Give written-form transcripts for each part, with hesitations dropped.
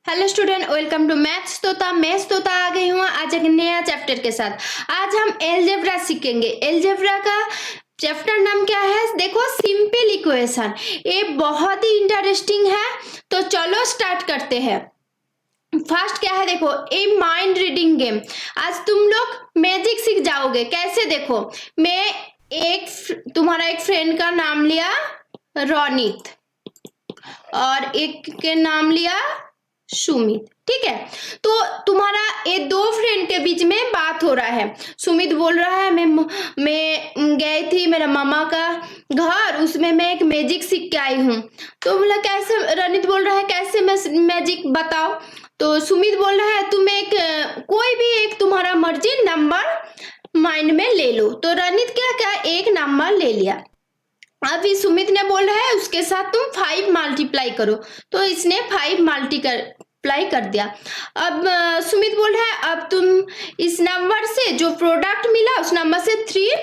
Hello student, welcome to maths Tota. Maths Tota आ गई हूँ आज एक नया चैप्टर के साथ। आज हम एलजेब्रा सीखेंगे। एलजेब्रा का चैप्टर नाम क्या है? देखो, सिंपल इक्वेशन। ये बहुत ही इंटरेस्टिंग है, तो चलो स्टार्ट करते हैं। फर्स्ट क्या है, देखो, ए माइंड रीडिंग गेम। आज तुम लोग मैजिक सीख जाओगे। कैसे? देखो, तुम्हारा एक फ्रेंड का नाम लिया रोनित और एक के नाम लिया सुमित। ठीक है, तो तुम्हारा ये दो फ्रेंड के बीच में बात हो रहा है। सुमित बोल रहा है मैं गई थी मेरा मामा का घर, उसमें मैं एक मैजिक सीख के आई हूँ। तो बोला कैसे? रनित बोल रहा है कैसे मैजिक बताओ। तो सुमित बोल रहा है तुम एक कोई भी एक तुम्हारा मर्जी नंबर माइंड में ले लो। तो रनित क्या क्या एक नंबर ले लिया। अभी सुमित ने बोल रहा है उसके साथ तुम 5 मल्टीप्लाई करो। तो इसने 5 मल्टीप्लाई कर दिया। अब सुमित बोल रहा है अब तुम इस नंबर से जो प्रोडक्ट मिला उस नंबर से 3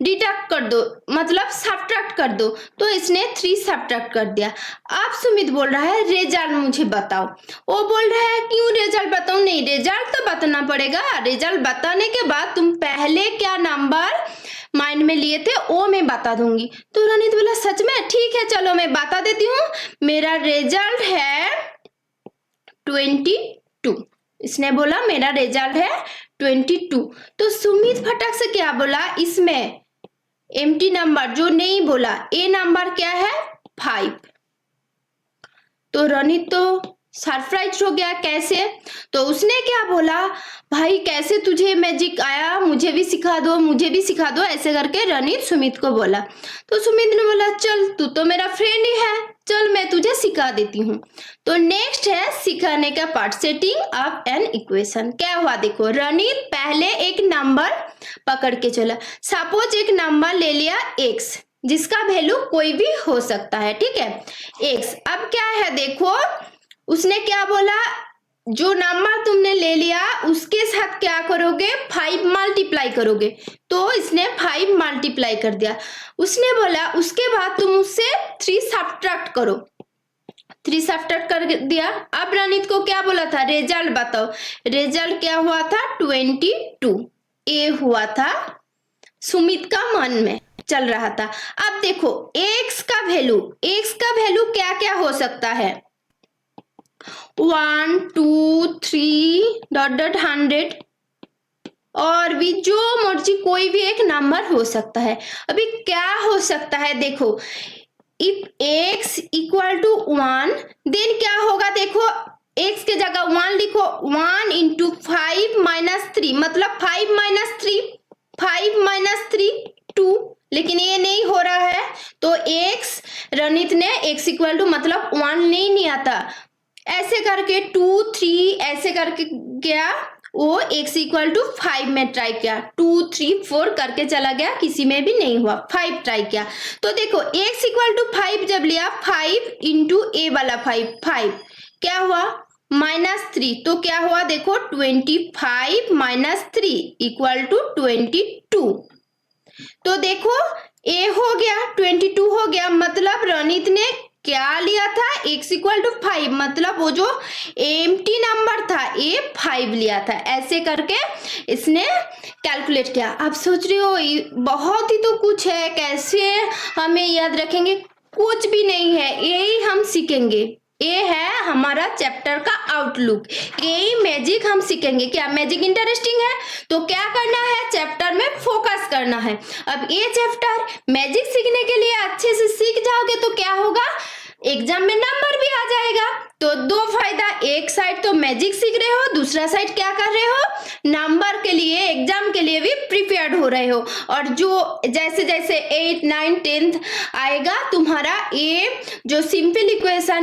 डिडक्ट कर दो, मतलब सब्ट्रैक्ट कर दो। तो इसने 3 सब्ट्रैक्ट कर दिया। अब सुमित बोल रहा है रिजल्ट मुझे बताओ। वो बोल रहा है क्यों रिजल्ट बताऊं? नहीं, रिजल्ट तो बताना पड़ेगा। रिजल्ट बताने के बाद तुम पहले क्या नंबर माइंड में लिए थे वो मैं बता दूंगी। तो रनित बोला सच में? ठीक है, चलो मैं बता देती हूँ। मेरा रिजल्ट है 22। इसने बोला मेरा रिजल्ट है 22। तो सुमित फटक से क्या बोला? इसमें एम्प्टी नंबर जो नहीं बोला, ए नंबर क्या है? 5। तो रनित तो सरप्राइज हो गया। कैसे? तो उसने क्या बोला, भाई कैसे तुझे मैजिक आया, मुझे भी सिखा दो, मुझे भी सिखा दो। ऐसे करके रनित सुमित को बोला। तो सुमित ने बोला चल तू तो मेरा फ्रेंड ही है, चल मैं तुझे सिखा देती हूँ। तो नेक्स्ट है सिखाने का part, setting up an equation. क्या हुआ देखो, रनित पहले एक नंबर पकड़ के चला। सपोज एक नंबर ले लिया x, जिसका वैल्यू कोई भी हो सकता है। ठीक है, x। अब क्या है देखो, उसने क्या बोला, जो नंबर तुमने ले लिया उसके साथ क्या करोगे? 5 मल्टीप्लाई करोगे। तो इसने 5 मल्टीप्लाई कर दिया। उसने बोला उसके बाद तुम उससे 3 सब्ट्रैक्ट करो। 3 सब्ट्रैक्ट कर दिया। अब रनित को क्या बोला था? रिजल्ट बताओ। रिजल्ट क्या हुआ था? 22। ए हुआ था सुमित का मन में चल रहा था। अब देखो x का वैल्यू क्या क्या हो सकता है? 1 2 3 डॉट डॉट 100 और भी जो मर्जी कोई भी एक नंबर हो सकता है। अभी क्या हो सकता है देखो, if x equal to 1 then क्या होगा देखो, x के जगह 1 लिखो। 1 इंटू 5 माइनस 3, मतलब 5 माइनस 3, 5 माइनस 3 2। लेकिन ये नहीं हो रहा है। तो x रनित ने x इक्वल टू मतलब 1 नहीं आता, ऐसे करके 2 3 ऐसे करके गया। वो x इक्वल टू 5 में ट्राई किया, 2 3 4 करके चला गया, किसी में भी नहीं हुआ। 5 ट्राई किया। तो देखो x इक्वल टू 5 जब लिया, 5 इंटू ए वाला 5 क्या हुआ? -3। तो क्या हुआ देखो, 25 माइनस 3 इक्वल टू 22। तो देखो ए हो गया, 22 हो गया। मतलब रनित ने क्या लिया था? x इक्वल टू 5, मतलब वो जो एम्प्टी नंबर था ए 5 लिया था। ऐसे करके इसने कैलकुलेट किया। अब सोच रही हो बहुत ही तो कुछ है, कैसे हमें याद रखेंगे? कुछ भी नहीं है, यही हम सीखेंगे। ये है हमारा चैप्टर का आउटलुक, यही मैजिक हम सीखेंगे। क्या मैजिक इंटरेस्टिंग है? तो क्या करना है? चैप्टर में फोकस करना है। अब ये चैप्टर मैजिक सीखने के लिए अच्छे से सीख जाओगे तो क्या होगा, एग्जाम में नंबर भी आ जाएगा। तो दो फायदा, एक साइड तो मैजिक सीख रहे हो, दूसरा साइड क्या कर रहे हो? नंबर के लिए, एग्जाम के लिए भी प्रिपेयर्ड हो रहे हो। और जो जैसे जैसे 8 9 10th आएगा तुम्हारा, ये जो सिंपल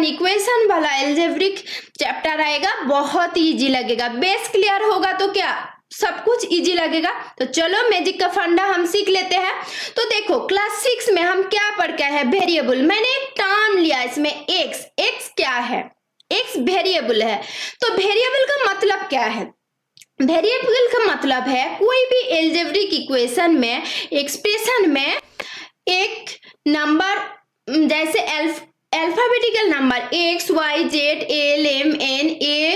इक्वेशन वाला एल्जेब्रिक चैप्टर आएगा, बहुत ही इजी लगेगा। बेस क्लियर होगा तो क्या सब कुछ इजी लगेगा। तो चलो मैजिक का फंडा हम सीख लेते हैं। तो देखो क्लास 6 में हम क्या पढ़ के है? वेरिएबल। मैंने एक टर्म लिया इसमें x क्या है? x वेरिएबल है। तो वेरिएबल का मतलब क्या है? वेरिएबल का मतलब है कोई भी एल्जेब्रिक इक्वेशन में, एक्सप्रेशन में एक नंबर, जैसे alphabetical number x y z l m n a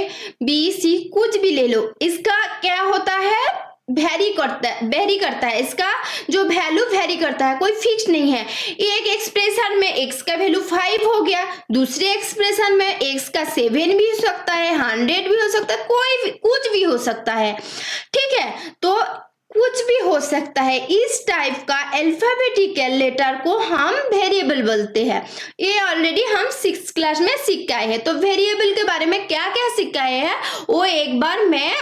B, C, कुछ भी ले लो, इसका क्या होता है, वेरी करता है, इसका जो वैल्यू वेरी करता है, कोई फिक्स नहीं है। एक एक्सप्रेशन में x का वैल्यू 5 हो गया, दूसरे एक्सप्रेशन में x का 7 भी हो सकता है, 100 भी हो सकता है, कोई कुछ भी हो सकता है, ठीक है। तो कुछ भी हो सकता है, इस टाइप का अल्फाबेटिकल लेटर को हम वेरिएबल बोलते हैं। ये ऑलरेडी हम 6th क्लास में सीख के आए हैं। तो वेरिएबल के बारे में क्या क्या सीख के आए हैं वो एक बार मैं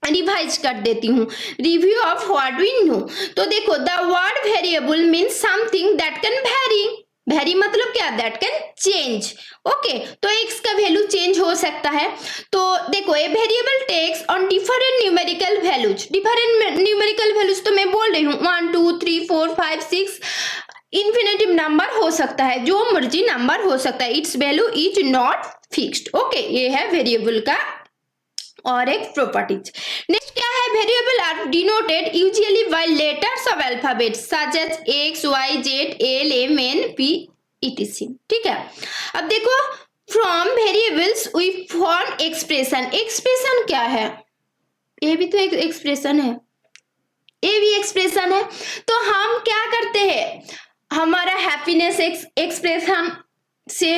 रिवाइज कर देती हूँ, review of what we know. तो देखो, the word variable means something that can vary मतलब क्या, दैट कैन चेंज, ओके। तो x का वैल्यू चेंज हो सकता है। तो देखो, a variable takes on different numerical values, different numerical values तो मैं बोल रही हूँ 1 2 3 4 5 6 इन्फिनेटिव नंबर हो सकता है, जो मर्जी नंबर हो सकता है, it's value is not fixed, okay. ये है वेरिएबल का और एक प्रॉपर्टीज। नेक्स्ट क्या है, variable are denoted usually by letters of alphabet such as x y z l m n p etc, ठीक है। अब देखो, from variables we form expression. Expression क्या है, ये भी तो एक एक्सप्रेशन है, ये भी एक्सप्रेशन है। तो हम क्या करते हैं, हमारा हैप्पीनेस एक्सप्रेशन से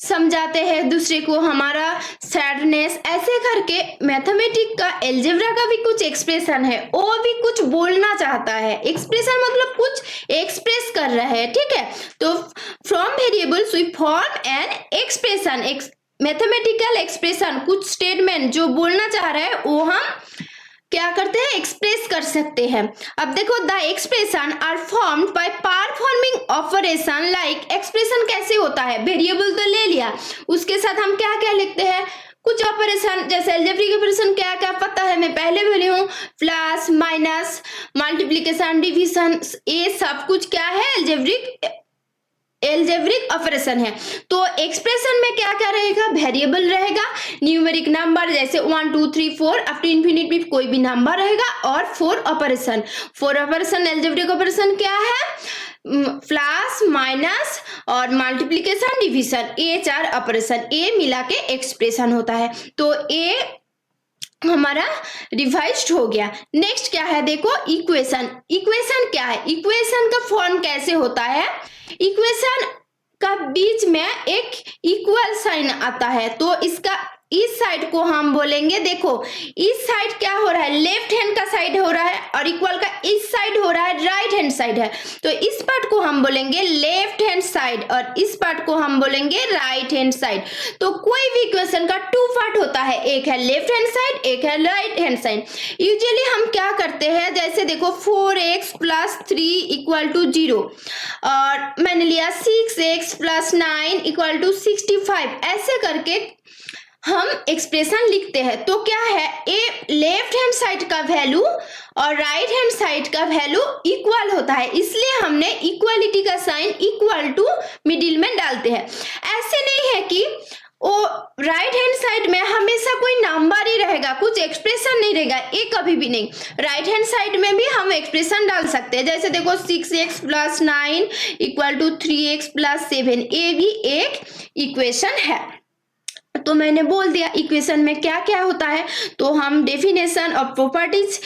समझाते हैं दूसरे को, हमारा सैडनेस, ऐसे करके मैथमेटिक का अलजेब्रा का भी कुछ एक्सप्रेशन है, वो भी कुछ बोलना चाहता है। एक्सप्रेशन मतलब कुछ एक्सप्रेस कर रहा है, ठीक है। तो from variables we form an expression, mathematical expression, कुछ स्टेटमेंट जो बोलना चाह रहा है वो हम क्या करते हैं, एक्सप्रेस कर सकते हैं। अब देखो, the expression are formed by performing operation like, expression कैसे होता है, वेरिएबल तो ले लिया, उसके साथ हम क्या क्या लिखते हैं, कुछ ऑपरेशन, जैसे अलजेब्रिक ऑपरेशन क्या क्या पता है, मैं पहले बोली हूँ, प्लस माइनस मल्टीप्लिकेशन डिवीजन, ये सब कुछ क्या है, एल्जेब्रिक ऑपरेशन है। तो एक्सप्रेशन में क्या क्या रहेगा, वेरिएबल रहेगा, न्यूमेरिक नंबर जैसे 1 2 3 4 अप टू इंफिनिटी कोई भी नंबर रहेगा, और 4 ऑपरेशन एल्जेब्रिक ऑपरेशन क्या है, प्लस माइनस और मल्टीप्लिकेशन डिवीजन, ये 4 ऑपरेशन, ये मिला के एक्सप्रेशन होता है। तो ये हमारा रिवाइज्ड हो गया। नेक्स्ट क्या है, देखो, इक्वेशन। इक्वेशन क्या है, इक्वेशन का फॉर्म कैसे होता है, इक्वेशन का बीच में एक इक्वल साइन आता है, तो इसका इस साइड को हम बोलेंगे, देखो इस साइड क्या हो रहा है, लेफ्ट हैंड का साइड हो रहा है, और इक्वल का इस साइड हो रहा है, राइट हैंड साइड है, तो इस पार्ट को हम बोलेंगे लेफ्ट हैंड साइड, और इस पार्ट को हम बोलेंगे राइट हैंड साइड। तो कोई भी इक्वेशन का 2 पार्ट होता है, एक है लेफ्ट हैंड साइड, एक है राइट हैंड साइड। यूजुअली हम क्या करते हैं, जैसे देखो 4x + 3 = 0, और मैंने लिया 6x + 9 = 65, ऐसे करके हम एक्सप्रेशन लिखते हैं। तो क्या है, ए लेफ्ट हैंड साइड का वैल्यू और राइट हैंड साइड का वैल्यू इक्वल होता है, इसलिए हमने इक्वालिटी का साइन इक्वल टू मिडिल में डालते हैं। ऐसे नहीं है कि वो राइट हैंड साइड में हमेशा कोई नंबर ही रहेगा, कुछ एक्सप्रेशन नहीं रहेगा, ये कभी भी नहीं। राइट हैंड साइड में भी हम एक्सप्रेशन डाल सकते हैं, जैसे देखो 6x + 9 = 3x + 7, ये भी एक इक्वेशन है। तो मैंने बोल दिया इक्वेशन में क्या क्या होता है। तो हम डेफिनेशन और प्रॉपर्टीज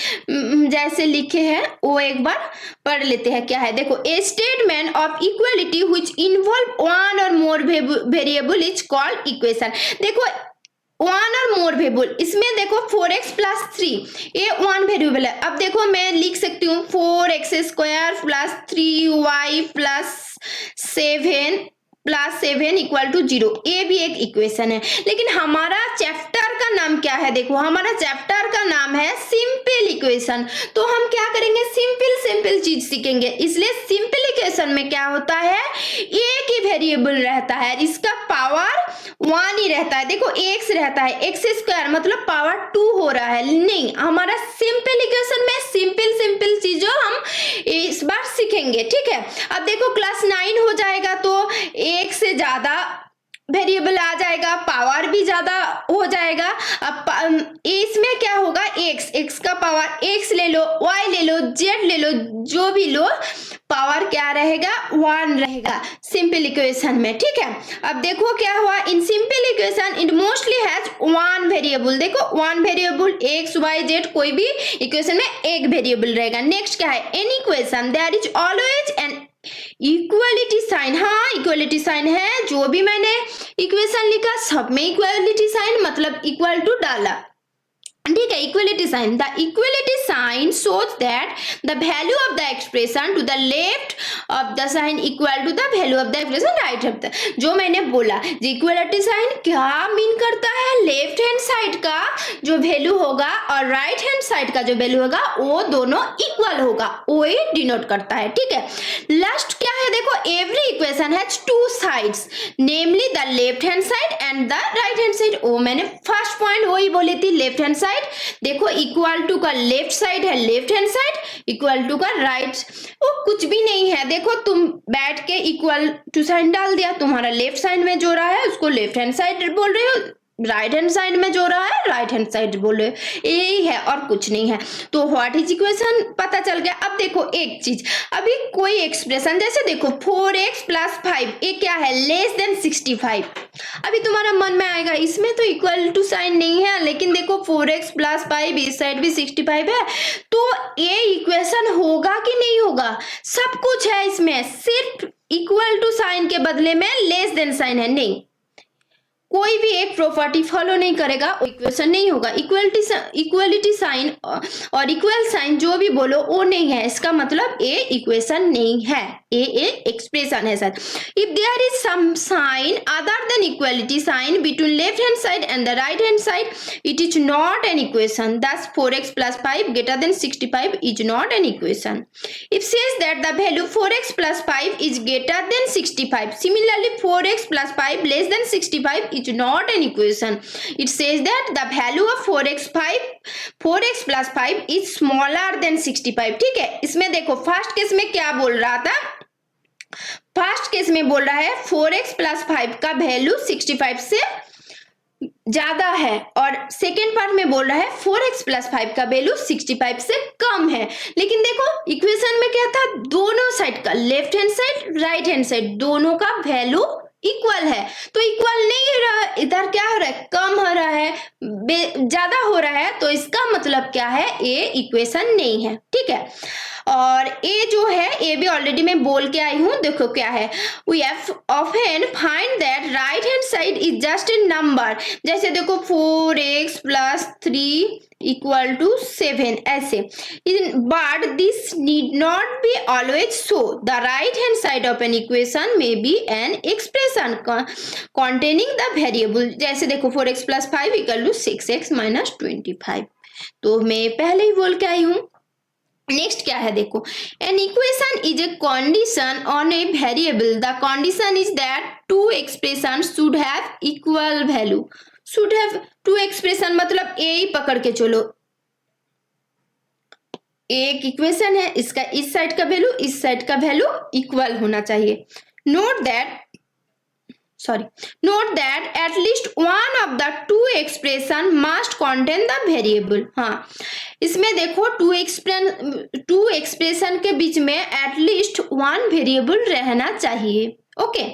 जैसे लिखे हैं वो एक बार पढ़ लेते हैं। क्या है, देखो, ए statement of equality which involve one और मोर वेरिएबल इज कॉल्ड इक्वेशन। देखो, 1 और मोर वेरिएबल, इसमें देखो 4x + 3, ये 1 वेरिएबल है। अब देखो मैं लिख सकती हूँ 4x² + 3y + 7 + 7 = 0, ये भी एक इक्वेशन है। लेकिन हमारा चैप्टर का नाम क्या है, देखो हमारा चैप्टर का नाम है सिंपल इक्वेशन। तो हम क्या करेंगे, सिंपल चीज सीखेंगे। इसलिए सिंपल इक्वेशन में क्या होता है, एक ही वेरिएबल रहता है, इसका पावर 1 ही रहता है। देखो x रहता है, x² मतलब पावर 2 हो रहा है। नहीं, हमारा सिंपल इक्वेशन में सिंपल चीजों हम इस बार सीखेंगे, ठीक है। अब देखो क्लास 9 हो जाएगा तो एक से ज्यादा वेरिएबल आ जाएगा, पावर भी ज्यादा हो जाएगा। अब इसमें क्या होगा, x का पावर x ले लो, y ले लो, z ले लो, जो भी लो, पावर क्या रहेगा, 1 रहेगा सिंपल इक्वेशन में, ठीक है। अब देखो क्या हुआ, in simple equation it mostly has 1 variable, देखो 1 वेरिएबल, एक्स वाई जेड, कोई भी इक्वेशन में एक वेरिएबल रहेगा। नेक्स्ट क्या है, in equation there is always an equality sign, हाँ इक्वलिटी साइन है, जो भी मैंने इक्वेशन लिखा सब में इक्वलिटी साइन, मतलब इक्वल टू डाला, ठीक है, equality sign. The equality sign shows that the value of the expression to the left of the sign equal to the value of the expression right of the, जो मैंने बोला equality sign क्या mean करता है, left hand side का जो value होगा और राइट हैंड साइड का जो वैल्यू होगा वो दोनों इक्वल होगा, वो ही डिनोट करता है, ठीक है। लास्ट क्या है, देखो every equation has 2 sides namely the left hand side and the right hand side, वो मैंने फर्स्ट पॉइंट वही बोली थी, लेफ्ट हैंड साइड, देखो इक्वल टू का लेफ्ट साइड है left hand side, equal to का राइट, वो कुछ भी नहीं है, देखो तुम बैठ के इक्वल टू साइन डाल दिया, तुम्हारा लेफ्ट साइड में जो रहा है उसको लेफ्ट हैंड साइड बोल रहे हो, राइट हैंड साइड में जो रहा है राइट हैंड साइड बोल रहे हो, यही है और कुछ नहीं है। तो व्हाट इज इक्वेशन पता चल गया। अब देखो एक चीज, अभी कोई एक्सप्रेशन जैसे देखो 4x + 5 ये क्या है, लेस देन 65, अभी तुम्हारा मन में आएगा इसमें तो इक्वल टू साइन नहीं है, लेकिन देखो 4x + 5 इस साइड भी 65 है, तो ये इक्वेशन होगा कि नहीं होगा, सब कुछ है इसमें, सिर्फ इक्वल टू साइन के बदले में लेस देन साइन है, नहीं कोई भी एक प्रॉपर्टी फॉलो नहीं करेगा, इक्वेशन नहीं होगा। इक्वलिटी साइन और इक्वल साइन जो भी बोलो वो नहीं है, इसका मतलब ए इक्वेशन नहीं है, ए एक्सप्रेशन है sir. If there is some sign other than equality sign between left hand side and the right hand side, it is not an equation, thus 4x + 5 greater than 65 is not an equation. It says that the value 4x + 5 is greater than 65. Similarly 4x + 5 less than 65 is not an equation. It says that the value of 4x + 5 is smaller than 65, ठीक है। इसमें देखो first case में क्या बोल रहा था, first case में बोल रहा है 4x + 5 का वैल्यू 65 से ज्यादा है, और सेकेंड पार्ट में बोल रहा है 4x + 5 का वैल्यू 65 से कम है। लेकिन देखो इक्वेशन में क्या था, दोनों साइड का left hand side right hand side दोनों का वैल्यू इक्वल है, तो इक्वल नहीं रहा, इधर क्या हो रहा है, कम हो रहा है, ज्यादा हो रहा है, तो इसका मतलब क्या है, ये इक्वेशन नहीं है, ठीक है। और ये जो है ये भी ऑलरेडी मैं बोल के आई हूं, देखो क्या है, we often find that right hand side is just a number, जैसे देखो 4x + 3 = 7 ऐसे, but this need not be always so. The right hand side of an equation may be an expression containing the variable, जैसे देखो 4x + 5 = 6x - 25, तो मैं पहले ही बोल के आई हूं। नेक्स्ट क्या है देखो, an equation is a condition on a variable, the condition is that 2 expression should have equal value, should have 2 expression मतलब ए ही पकड़ के चलो, एक इक्वेशन है, इसका इस साइड का वैल्यू इस साइड का वैल्यू इक्वल होना चाहिए। Note that at least one of the 2 expression must contain the variable, हाँ इसमें देखो 2 एक्सप्रेशन के बीच में एटलीस्ट 1 वेरिएबल रहना चाहिए, ओके।